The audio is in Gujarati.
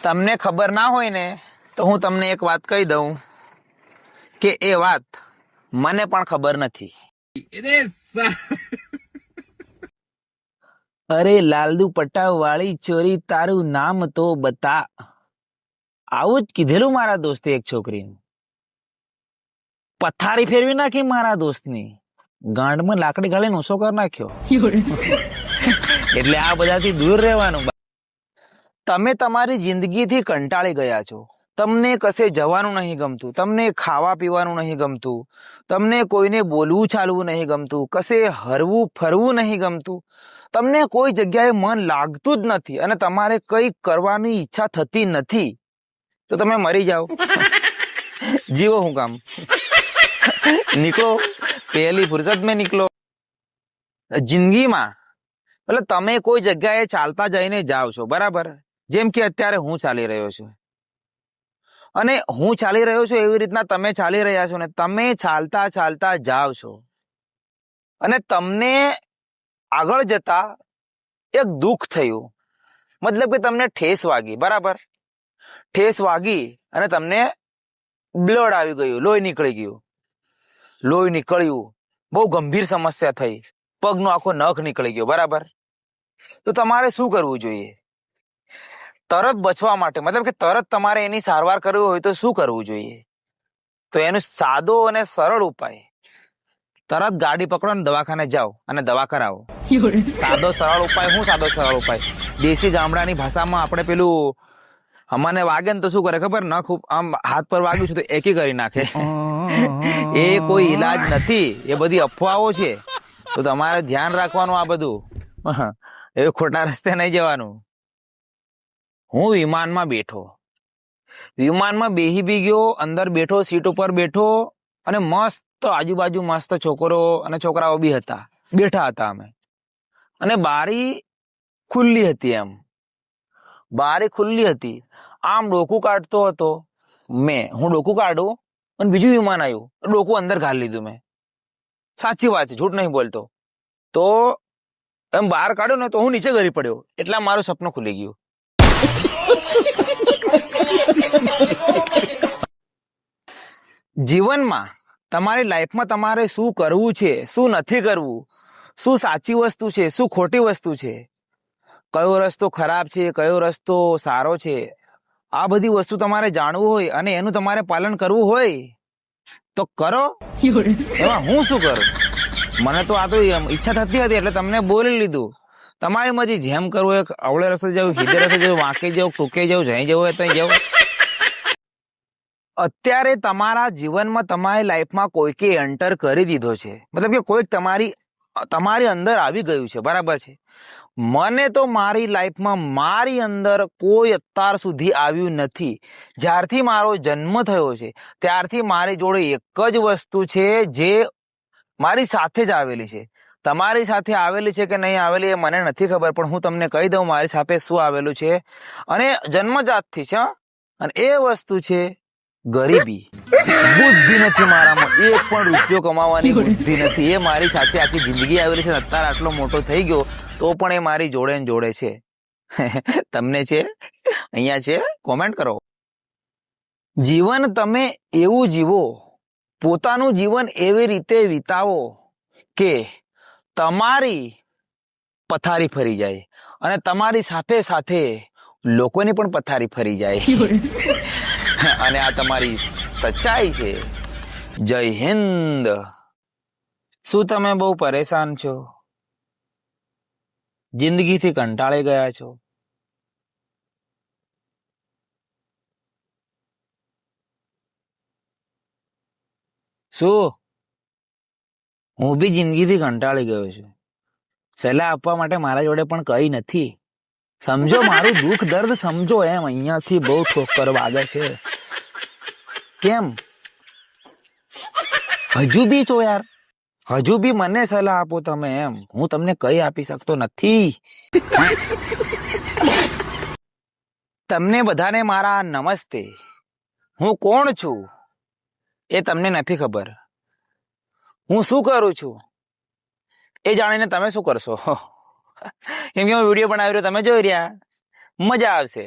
તમને ખબર ના હોય ને તો હું તમને એક વાત કહી દઉં કે એ વાત મને પણ ખબર નથી. અરે લાલદુ પટાવ વાળી ચોરી તારું નામ તો બતા. આવું જ કીધેલું મારા દોસ્તે એક છોકરીને. પથારી ફેરવી નાખી મારા દોસ્તની, ગાંડમાં લાકડી ગાળીને ઓછો કરી નાખ્યો. એટલે આ બધાથી દૂર રહેવાનું. તમે તમારી જિંદગીથી કંટાળી ગયા છો. તમને કશે જવાનું નહીં ગમતું, તમને ખાવા પીવાનું નહીં ગમતું, તમને કોઈને બોલવું ચાલવું નહીં ગમતું, કશે હરવું ફરવું નહીં ગમતું, તમને કોઈ જગ્યાએ મન લાગતું જ નથી અને તમારે કંઈ કરવાની ઈચ્છા થતી નથી, તો તમે મરી જાઓ. જીવો હું કામ? નીકળો, પહેલી ફુરસત મેં નીકળો. જિંદગીમાં એટલે તમે કોઈ જગ્યાએ ચાલતા જઈને જાઓ છો, બરાબર? જેમ કે અત્યારે હું ચાલી રહ્યો છું અને હું ચાલી રહ્યો છું એવી રીતના તમે ચાલી રહ્યા છો ને. તમે ચાલતા ચાલતા જાઓ છો અને તમને આગળ જતા એક દુઃખ થયું, મતલબ કે તમને ઠેસ વાગી, બરાબર? ઠેસ વાગી અને તમને બ્લડ આવી ગયું, લોહી નીકળી ગયું. લોહી નીકળ્યું, બહુ ગંભીર સમસ્યા થઈ, પગનો આખો નખ નીકળી ગયો, બરાબર? તો તમારે શું કરવું જોઈએ? તરત બચવા માટે, મતલબ કે તરત તમારે એની સારવાર કરવી હોય તો શું કરવું જોઈએ? તો એનો સાદો અને સરળ ઉપાય, તરત ગાડી પકડો અને દવાખાને જાઓ અને દવા કરાવો. સાદો સરળ ઉપાય. શું સાદો સરળ ઉપાય? દેશી ગામડાની ભાષામાં આપણે પેલું, અમને વાગે ને તો શું કરે ખબર? નખ આમ હાથ પર વાગ્યું છે તો એકી કરી નાખે. એ કોઈ ઈલાજ નથી, એ બધી અફવાઓ છે. તો તમારે ધ્યાન રાખવાનું આ બધું. એ ખોટા રસ્તે નહીં જવાનું. હું વિમાનમાં બેઠો, વિમાનમાં બેહી બી ગયો, અંદર બેઠો, સીટ ઉપર બેઠો અને મસ્ત આજુબાજુ મસ્ત છોકરો અને છોકરાઓ બી હતા, બેઠા હતા અમે. અને બારી ખુલ્લી હતી, એમ બારી ખુલ્લી હતી. આમ ડોકું કાઢતો હતો હું ડોકું કાઢું અને બીજું વિમાન આવ્યું, ડોકું અંદર ઘાલી લીધું મેં. સાચી વાત છે, જૂઠ નહીં બોલતો. તો એમ બહાર કાઢ્યો ને તો હું નીચે ગરી પડ્યો, એટલા મારું સપનું ખુલી ગયું. જીવનમાં, તમારી લાઈફમાં તમારે શું કરવું છે, શું નથી કરવું, શું સાચી વસ્તુ છે, શું ખોટી વસ્તુ છે, કયો રસ્તો ખરાબ છે, કયો રસ્તો સારો છે, આ બધી વસ્તુ તમારે જાણવું હોય અને એનું તમારે પાલન કરવું હોય તો કરો. એમાં હું શું કરું? મને તો આ તો ઈચ્છા થતી હતી એટલે તમને બોલી લીધું. તમારી મરજી, જેમ કરવું હોય, અવળે રસ્તે જવું, સીધે રસ્તે જવું, વાંકે જવું, ટૂંકે જવું, જઈ જવું હોય ત્યાં જવું. અત્યારે તમારા જીવનમાં, તમારી લાઈફમાં કોઈકે એન્ટર કરી દીધો છે, મતલબ કે કોઈક તમારી અંદર આવી ગયું છે, બરાબર છે? મને તો મારી લાઈફમાં મારી અંદર કોઈ અત્યાર સુધી આવ્યું નથી. જ્યારથી મારો જન્મ થયો છે ત્યારથી મારી જોડે એક જ વસ્તુ છે જે મારી સાથે જ આવેલી છે. તમારી સાથે આવેલી છે કે નહીં આવેલી એ મને નથી ખબર, પણ હું તમને કહી દઉં મારી સાથે શું આવેલું છે, અને જન્મજાતથી છે. અને એ વસ્તુ છે ગરીબી. બુદ્ધિ નથી મારામાં, એક પણ રૂપિયો કમાવાની બુદ્ધિ નથી. એ મારી સાથે આખી જિંદગી આવેલી છે. અત્યારે આટલો મોટો થઈ ગયો તો પણ એ મારી જોડે ને જોડે છે. તમને છે? અહીંયા છે? કોમેન્ટ કરો. જીવન તમે એવું જીવો, પોતાનું જીવન એવી રીતે વિતાવો કે તમારી પથારી ફરી જાય અને તમારી સાથે સાથે લોકોની પણ પથારી ફરી જાય. અને આ તમારી સચ્ચાઈ છે. જય હિન્દ. શું તમે બહુ પરેશાન છો? જિંદગીથી કંટાળી ગયા છો? શું? હું બી જિંદગીથી કંટાળી ગયો છું. સલાહ આપવા માટે મારા જોડે પણ કઈ નથી. સમજો મારું દુઃખ દર્દ સમજો. એમ અહીંયાથી બહુ ઠોકર વાગે છે. કેમ હજુ બી છો યાર? હજુ બી મને સલાહ આપો તમે. એમ હું તમને કઈ આપી શકતો નથી. તમને બધાને મારા નમસ્તે. હું કોણ છું એ તમને નથી ખબર. હું શું કરું છું એ જાણીને તમે શું કરશો? કેમ કે હું વિડીયો બનાવી રહ્યો, તમે જોઈ રહ્યા, મજા આવશે.